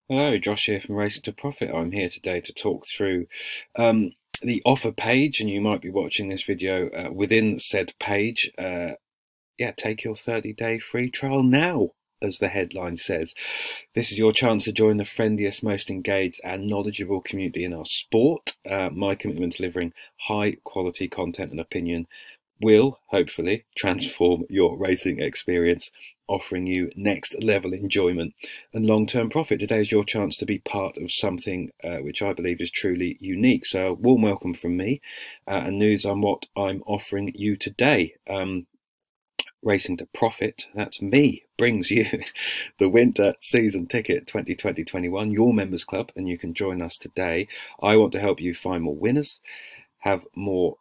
Hello, Josh here from Racing to Profit. I'm here today to talk through um, the offer page, and you might be watching this video within said page. Yeah, take your 30-day free trial now, as the headline says. This is your chance to join the friendliest, most engaged and knowledgeable community in our sport. My commitment to delivering high quality content and opinion will hopefully transform your racing experience, offering you next level enjoyment and long-term profit. Today is your chance to be part of something which I believe is truly unique. So a warm welcome from me and news on what I'm offering you today. Racing to Profit, that's me, brings you the winter season ticket 2020-21, your members club, and you can join us today. I want to help you find more winners, have more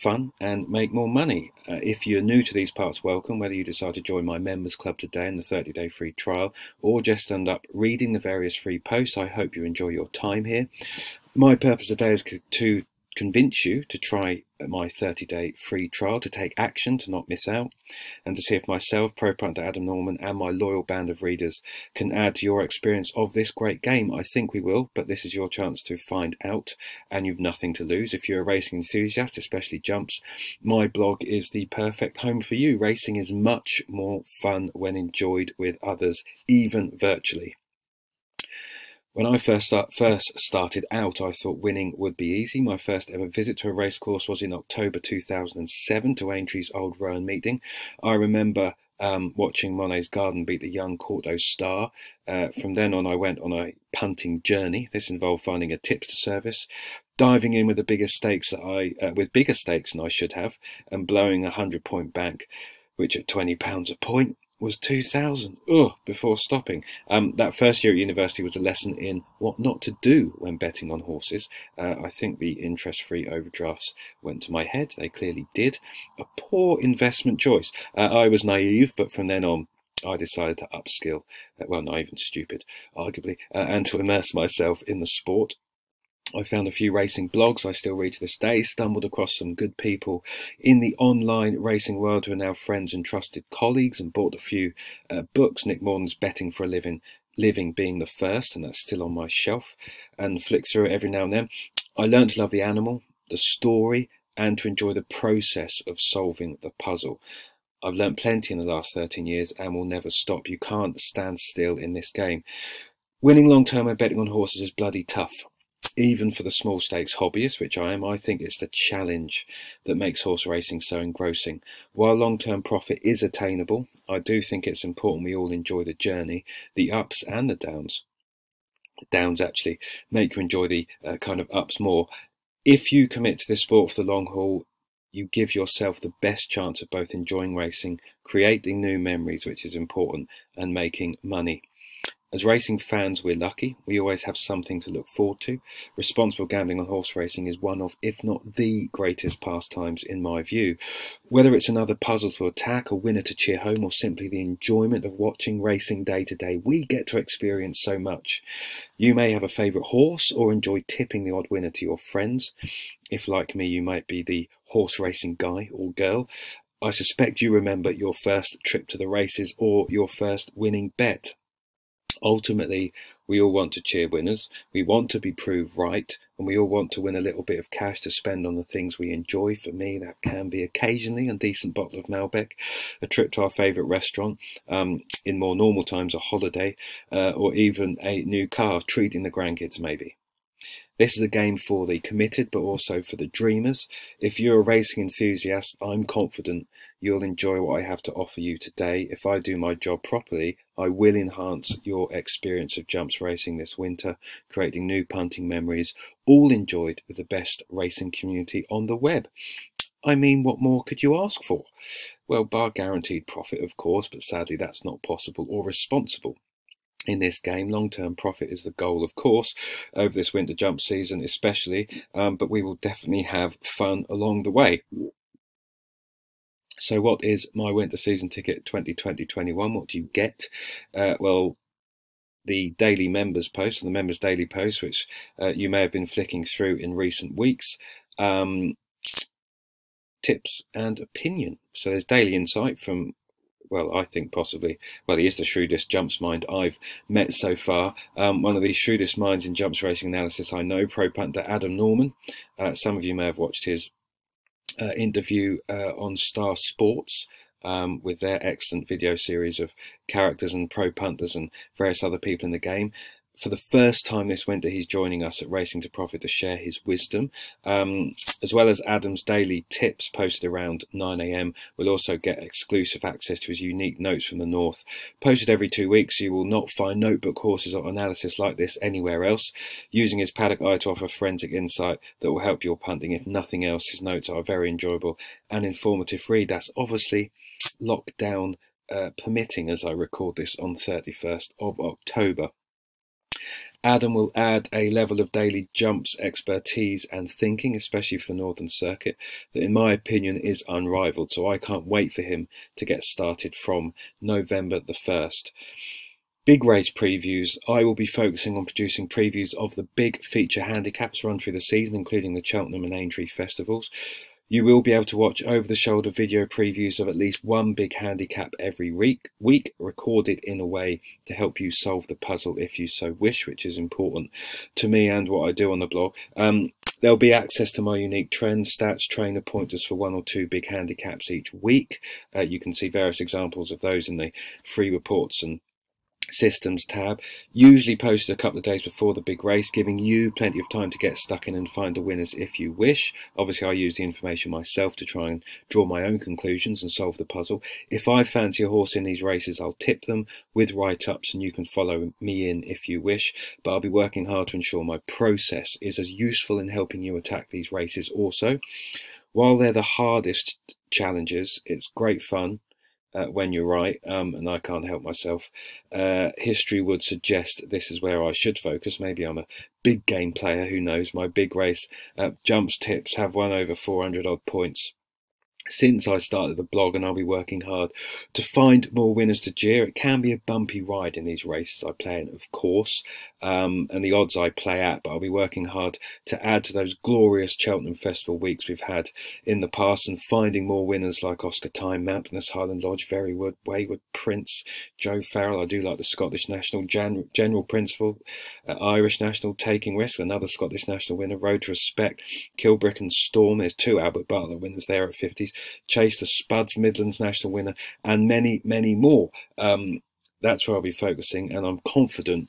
fun and make more money. If you're new to these parts, welcome. Whether you decide to join my members club today in the 30-day free trial or just end up reading the various free posts, I hope you enjoy your time here. My purpose today is to convince you to try my 30-day free trial, to take action, to not miss out, and to see if myself, Pro Punter Adam Norman, and my loyal band of readers can add to your experience of this great game. I think we will, but this is your chance to find out, and you've nothing to lose. If you're a racing enthusiast, especially jumps, my blog is the perfect home for you. Racing is much more fun when enjoyed with others, even virtually. When I first started out, I thought winning would be easy. My first ever visit to a racecourse was in October 2007 to Aintree's Old Roan meeting. I remember watching Monet's Garden beat the young Corto Star. From then on, I went on a punting journey. This involved finding a tipster service, diving in with the biggest stakes that with bigger stakes than I should have, and blowing a 100-point bank, which at £20 a point was 2,000 before stopping. That first year at university was a lesson in what not to do when betting on horses. I think the interest-free overdrafts went to my head. They clearly did. A poor investment choice. I was naive, but from then on, I decided to upskill. Well, not even stupid, arguably, and to immerse myself in the sport. I found a few racing blogs I still read to this day, stumbled across some good people in the online racing world who are now friends and trusted colleagues, and bought a few books. Nick Morden's Betting for a Living being the first, and that's still on my shelf, and flick through it every now and then. I learned to love the animal, the story, and to enjoy the process of solving the puzzle. I've learnt plenty in the last 13 years and will never stop. You can't stand still in this game. Winning long-term and betting on horses is bloody tough. Even for the small stakes hobbyist, which I am, I think it's the challenge that makes horse racing so engrossing. While long-term profit is attainable, I do think it's important we all enjoy the journey, the ups and the downs. The downs actually make you enjoy the kind of ups more. If you commit to this sport for the long haul, you give yourself the best chance of both enjoying racing, creating new memories, which is important, and making money. As racing fans, we're lucky. We always have something to look forward to. Responsible gambling on horse racing is one of, if not the greatest pastimes in my view. Whether it's another puzzle to attack, a winner to cheer home, or simply the enjoyment of watching racing day to day, we get to experience so much. You may have a favourite horse or enjoy tipping the odd winner to your friends. If, like me, you might be the horse racing guy or girl, I suspect you remember your first trip to the races or your first winning bet. Ultimately, we all want to cheer winners, we want to be proved right, and we all want to win a little bit of cash to spend on the things we enjoy. For me, that can be occasionally a decent bottle of Malbec, a trip to our favourite restaurant, in more normal times a holiday, or even a new car, treating the grandkids maybe. This is a game for the committed, but also for the dreamers. If you're a racing enthusiast, I'm confident you'll enjoy what I have to offer you today. If I do my job properly, I will enhance your experience of jumps racing this winter, creating new punting memories, all enjoyed with the best racing community on the web. I mean, what more could you ask for? Well, bar guaranteed profit, of course, but sadly that's not possible or responsible. In this game, long-term profit is the goal, of course, over this winter jump season especially, but we will definitely have fun along the way. So what is my winter season ticket 2020-21? What do you get? Well, the daily members post, the members daily post, which you may have been flicking through in recent weeks, tips and opinion. So there's daily insight from well, I think possibly, well, he is the shrewdest jumps mind I've met so far. One of the shrewdest minds in jumps racing analysis I know, pro punter Adam Norman. Some of you may have watched his interview on Star Sports with their excellent video series of characters and pro punters and various other people in the game. For the first time this winter, he's joining us at Racing to Profit to share his wisdom, as well as Adam's daily tips posted around 9 AM. We'll also get exclusive access to his unique notes from the north, posted every 2 weeks. You will not find notebook courses or analysis like this anywhere else. Using his paddock eye to offer forensic insight that will help your punting. If nothing else, his notes are a very enjoyable and informative read. That's obviously lockdown permitting as I record this on 31st of October. Adam will add a level of daily jumps expertise and thinking, especially for the Northern Circuit, that in my opinion is unrivaled. So I can't wait for him to get started from November the 1st. Big race previews. I will be focusing on producing previews of the big feature handicaps run through the season, including the Cheltenham and Aintree festivals. You will be able to watch over-the-shoulder video previews of at least one big handicap every week, recorded in a way to help you solve the puzzle if you so wish, which is important to me and what I do on the blog. There'll be access to my unique trends, stats, trainer pointers for 1 or 2 big handicaps each week. You can see various examples of those in the free reports and systems tab, usually posted a couple of days before the big race, giving you plenty of time to get stuck in and find the winners if you wish. Obviously I use the information myself to try and draw my own conclusions and solve the puzzle. If I fancy a horse in these races, I'll tip them with write-ups and you can follow me in if you wish, but I'll be working hard to ensure my process is as useful in helping you attack these races also. While they're the hardest challenges, it's great fun when you're right, and I can't help myself. History would suggest this is where I should focus. Maybe I'm a big game player, who knows. My big race jumps tips have won over 400 odd points since I started the blog, and I'll be working hard to find more winners to jeer. It can be a bumpy ride in these races I play in, of course, and the odds I play at, but I'll be working hard to add to those glorious Cheltenham Festival weeks we've had in the past and finding more winners like Oscar Time, Mountainous Highland Lodge, Verywood, Wayward Prince, Joe Farrell. I do like the Scottish National, General Principle, Irish National, Taking Risk, another Scottish National winner, Road to Respect, Kilbrick and Storm. There's 2 Albert Bartlett winners there at 50s. Chase the Spuds, Midlands National winner, and many, many more. That's where I'll be focusing, and I'm confident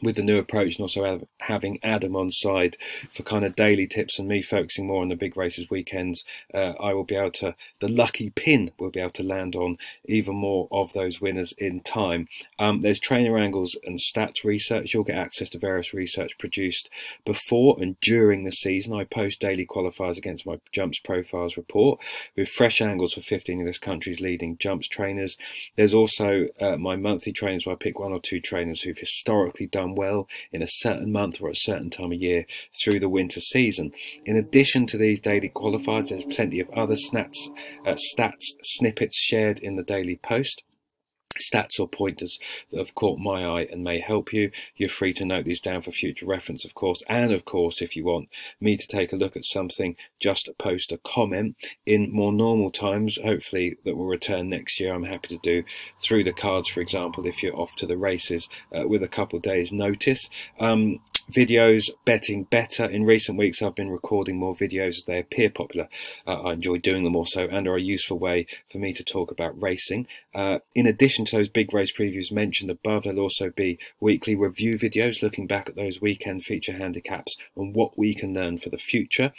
with the new approach, and also having Adam on side for kind of daily tips and me focusing more on the big races weekends, I will be able to, the lucky pin will be able to land on even more of those winners in time. There's trainer angles and stats research. You'll get access to various research produced before and during the season. I post daily qualifiers against my jumps profiles report with fresh angles for 15 of this country's leading jumps trainers. There's also my monthly trainers where I pick 1 or 2 trainers who've historically done well in a certain month or a certain time of year through the winter season. In addition to these daily qualifiers, there's plenty of other stats snippets shared in the daily post. Stats or pointers that have caught my eye and may help you. You're free to note these down for future reference, of course, and of course if you want me to take a look at something, just post a comment. In more normal times, hopefully that will return next year, I'm happy to do through the cards, for example, if you're off to the races with a couple of days notice. Videos, betting better. In recent weeks I've been recording more videos as they appear popular. I enjoy doing them also and are a useful way for me to talk about racing. In addition to those big race previews mentioned above, there'll also be weekly review videos looking back at those weekend feature handicaps and what we can learn for the future.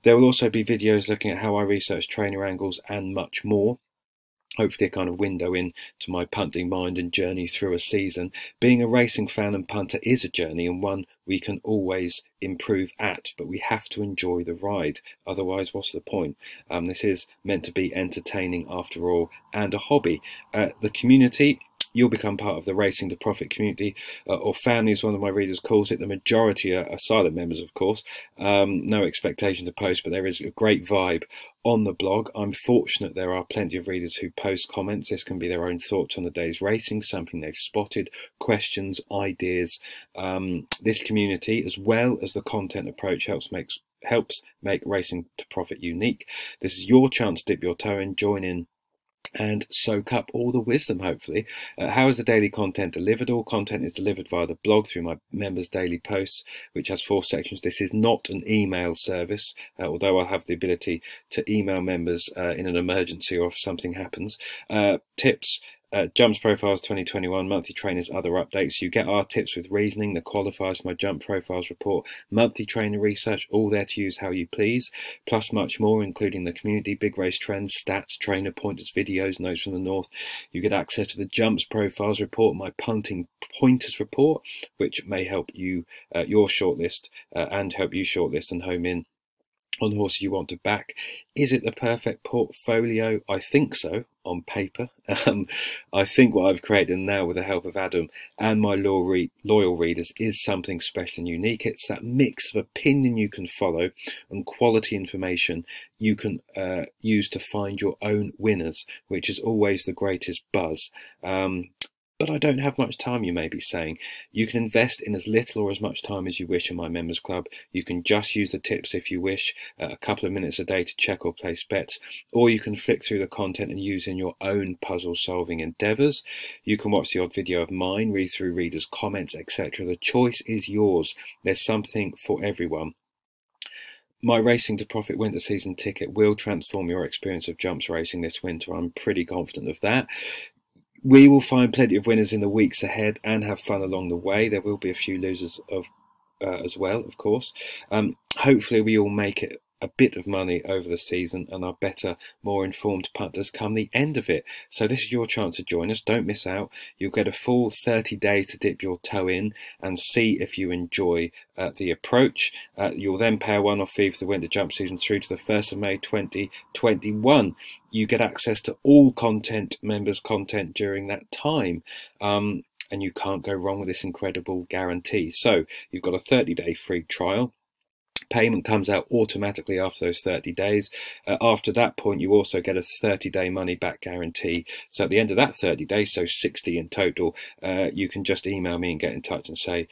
There will also be videos looking at how I research trainer angles and much more. Hopefully a kind of window into my punting mind and journey through a season. Being a racing fan and punter is a journey, and one we can always improve at, but we have to enjoy the ride. Otherwise, what's the point? This is meant to be entertaining after all, and a hobby. The community, you'll become part of the Racing to Profit community, or family as one of my readers calls it. The majority are silent members, of course. No expectation to post, but there is a great vibe on the blog. I'm fortunate there are plenty of readers who post comments. This can be their own thoughts on the day's racing, something they've spotted, questions, ideas. This community, as well as the content approach, helps make Racing to Profit unique. This is your chance to dip your toe in, join in and soak up all the wisdom, hopefully. How is the daily content delivered? All content is delivered via the blog through my members' daily posts, which has 4 sections. This is not an email service, although I'll have the ability to email members in an emergency or if something happens. Tips. Jumps Profiles 2021, monthly trainers, other updates. You get our tips with reasoning, the qualifiers, my Jump Profiles report, monthly trainer research, all there to use how you please, plus much more, including the community, big race trends, stats, trainer pointers, videos, notes from the north. You get access to the Jumps Profiles report, my punting pointers report, which may help you, your shortlist, and help you shortlist and home in on horses you want to back. Is it the perfect portfolio? I think so, on paper. I think what I've created now with the help of Adam and my loyal readers is something special and unique. It's that mix of opinion you can follow and quality information you can use to find your own winners, which is always the greatest buzz. But I don't have much time, you may be saying. You can invest in as little or as much time as you wish in my members club. You can just use the tips if you wish, a couple of minutes a day to check or place bets, or you can flick through the content and use in your own puzzle solving endeavours. You can watch the odd video of mine, read through readers' comments, etc. The choice is yours. There's something for everyone. My Racing to Profit winter season ticket will transform your experience of jumps racing this winter. I'm pretty confident of that. We will find plenty of winners in the weeks ahead and have fun along the way. There will be a few losers as well, of course. Hopefully we all make it a bit of money over the season and are better, more informed punters come the end of it. So this is your chance to join us. Don't miss out. You'll get a full 30 days to dip your toe in and see if you enjoy the approach. You'll then pay a one-off fee for the winter jump season through to the 1st of May 2021. You get access to all content, members' content during that time. And you can't go wrong with this incredible guarantee. So you've got a 30-day free trial. Payment comes out automatically after those 30 days. After that point, you also get a 30-day money-back guarantee. So at the end of that 30 days, so 60 in total, you can just email me and get in touch and say,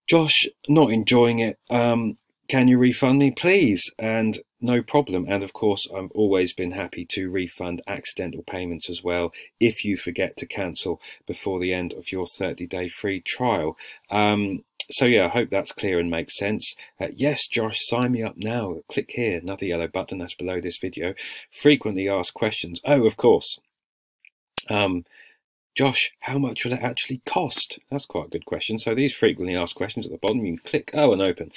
Josh, not enjoying it. Can you refund me, please? And no problem. And of course, I've always been happy to refund accidental payments as well if you forget to cancel before the end of your 30-day free trial. So yeah, I hope that's clear and makes sense. Yes, Josh, sign me up now. Click here, another yellow button that's below this video. Frequently asked questions. Oh, of course. Josh, how much will it actually cost? That's quite a good question. So these frequently asked questions at the bottom, you can click, oh, and open.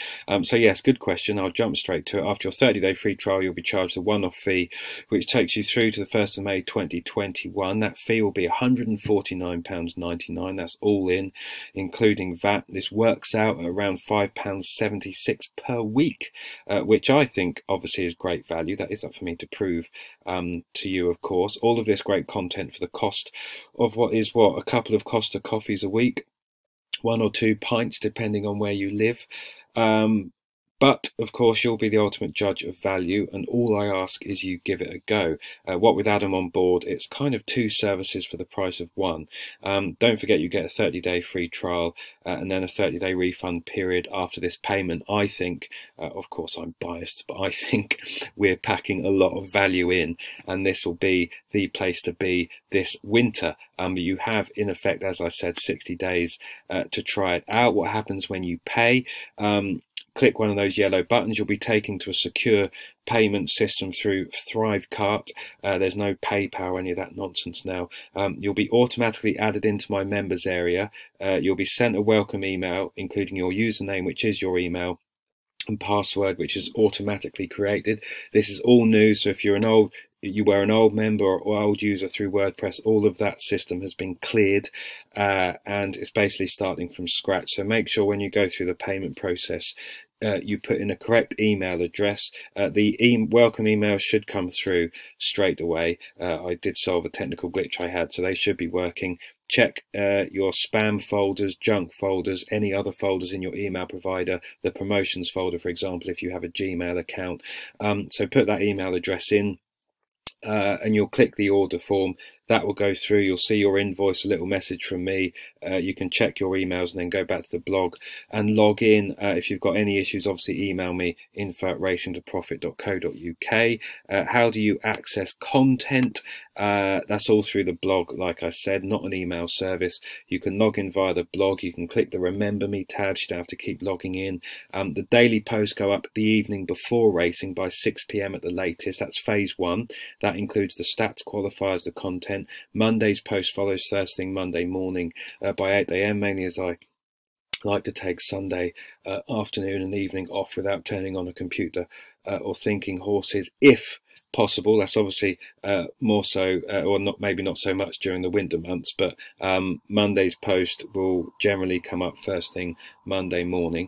So yes, good question. I'll jump straight to it. After your 30-day free trial, you'll be charged a one-off fee, which takes you through to the 1st of May 2021. That fee will be £149.99. That's all in, including VAT. This works out at around £5.76 per week, which I think obviously is great value. That is up for me to prove to you, of course. All of this great content for the cost of a couple of Costa coffees a week, 1 or 2 pints depending on where you live. But of course, you'll be the ultimate judge of value, and all I ask is you give it a go. What with Adam on board, it's kind of 2 services for the price of 1. Don't forget you get a 30-day free trial and then a 30-day refund period after this payment. I think, of course I'm biased, but I think we're packing a lot of value in, and this will be the place to be this winter. You have, in effect, as I said, 60 days to try it out. What happens when you pay? Click one of those yellow buttons. You'll be taken to a secure payment system through Thrivecart. There's no PayPal or any of that nonsense now. You'll be automatically added into my members area. You'll be sent a welcome email, including your username, which is your email, and password, which is automatically created. This is all new, so if you were an old member or old user through WordPress, all of that system has been cleared, and it's basically starting from scratch. So make sure when you go through the payment process, you put in a correct email address. The welcome email should come through straight away. I did solve a technical glitch I had, so they should be working. Check your spam folders, junk folders, any other folders in your email provider, the promotions folder, for example, if you have a Gmail account. So put that email address in. And you'll click the order form, That will go through. You'll see your invoice, a little message from me. You can check your emails and then go back to the blog and log in. If you've got any issues, obviously email me, info@racingtoprofit.co.uk. How do you access content? That's all through the blog, like I said, not an email service. You can log in via the blog. You can click the Remember Me tabs. You don't have to keep logging in. The daily posts go up the evening before racing by 6 p.m. at the latest. That's phase 1. That includes the stats, qualifiers, the content. Monday's post follows first thing Monday morning by 8 a.m. mainly as I like to take Sunday afternoon and evening off without turning on a computer or thinking horses, if possible. That's obviously more so, or not, maybe not so much during the winter months, but Monday's post will generally come up first thing Monday morning.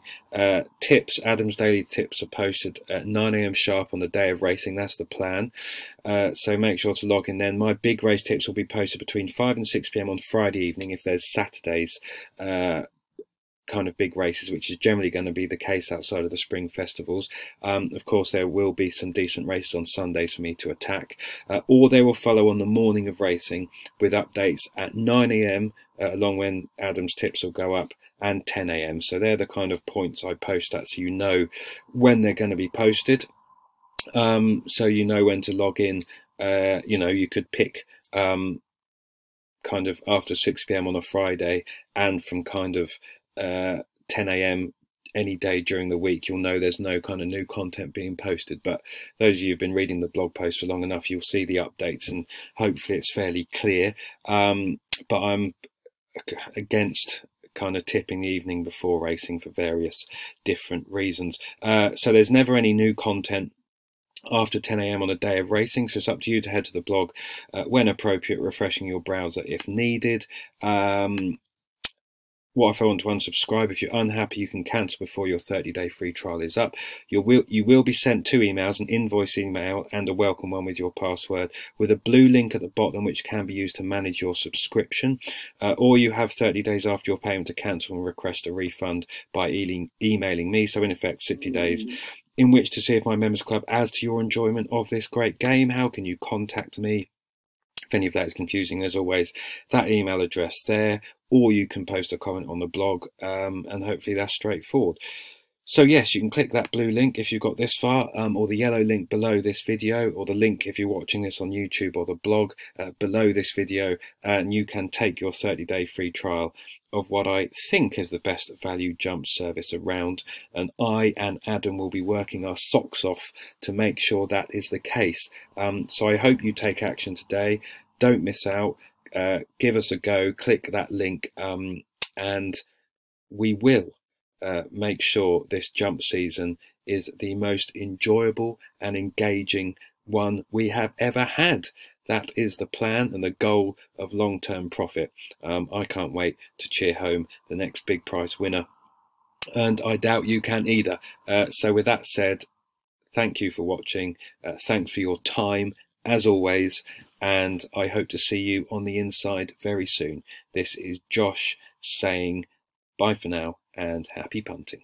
Tips, Adam's daily tips are posted at 9 a.m. sharp on the day of racing. That's the plan. So make sure to log in then. My big race tips will be posted between 5 and 6 p.m. on Friday evening if there's Saturdays kind of big races, which is generally going to be the case outside of the spring festivals. Of course, there will be some decent races on Sundays for me to attack, or they will follow on the morning of racing with updates at 9 a.m. Along when Adam's tips will go up, and 10 a.m. So they're the kind of points I post at, so you know when they're going to be posted. So you know when to log in. You know, you could pick kind of after 6 p.m. on a Friday, and from kind of 10 a.m. any day during the week. You'll know there's no kind of new content being posted, but those of you who've been reading the blog post for long enough, you'll see the updates and hopefully it's fairly clear. But I'm against kind of tipping the evening before racing for various different reasons. So there's never any new content after 10 a.m. on a day of racing, so it's up to you to head to the blog when appropriate, refreshing your browser if needed. What if I want to unsubscribe? If you're unhappy, you can cancel before your 30-day free trial is up. You will be sent 2 emails, an invoice email and a welcome one with your password, with a blue link at the bottom which can be used to manage your subscription. Or you have 30 days after your payment to cancel and request a refund by emailing me. So in effect, 60 days in which to see if my members club adds to your enjoyment of this great game. How can you contact me? If any of that is confusing, there's always that email address there, or you can post a comment on the blog, and hopefully that's straightforward. So yes, you can click that blue link if you've got this far, or the yellow link below this video, or the link if you're watching this on YouTube, or the blog below this video, and you can take your 30-day free trial of what I think is the best value jump service around, and I and Adam will be working our socks off to make sure that is the case. So I hope you take action today. Don't miss out. Give us a go. Click that link, and we will make sure this jump season is the most enjoyable and engaging one we have ever had. That is the plan and the goal of long-term profit. I can't wait to cheer home the next big prize winner, and I doubt you can either. So with that said, thank you for watching. Thanks for your time as always, and I hope to see you on the inside very soon. This is Josh saying bye for now and happy punting.